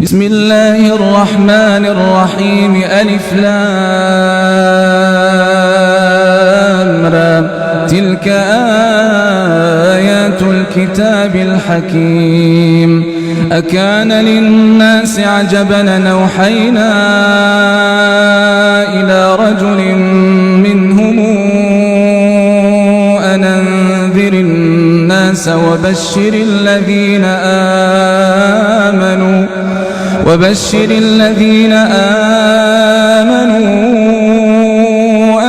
بسم الله الرحمن الرحيم ألف لام را تلك آيات الكتاب الحكيم أكان للناس عجبا أوحينا إلى رجل منهم أن أنذر الناس وبشر الذين آمنوا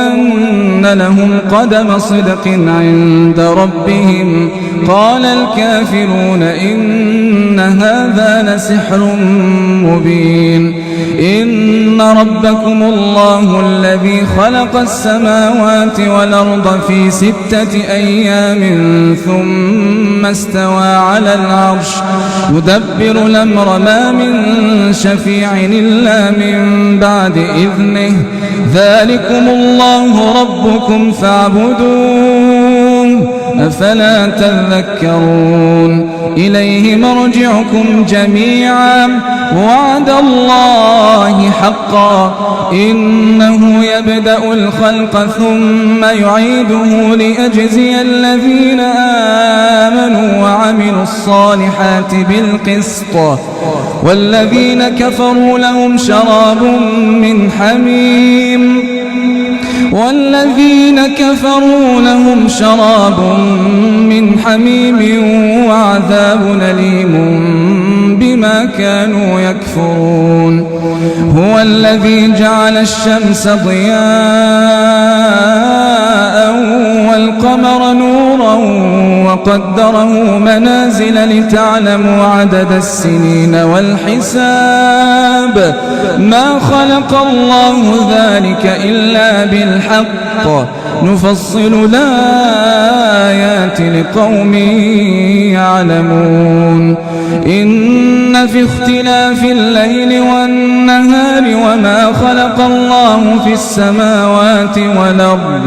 أن لهم قدم صدق عند ربهم قال الكافرون إن هذا لسحر مبين إن ربكم الله الذي خلق السماوات والأرض في 6 أيام ثم استوى على العرش يدبر الأمر ما من شفيع إلا من بعد إذنه ذلكم الله ربكم فاعبدوه أفلا تذكرون إليه مرجعكم جميعا وعد الله حقا إنه يبدأ الخلق ثم يعيده ليجزي الذين آمنوا وعملوا الصالحات بالقسط والذين كفروا لهم شراب من حميم وعذاب أليم بما كانوا يكفرون هو الذي جعل الشمس ضياء والقمر نورا وقدره منازل لتعلموا عدد السنين والحساب ما خلق الله ذلك إلا بالحق نفصل الآيات لقوم يعلمون إن في اختلاف الليل والنهار وما خلق الله في السماوات والأرض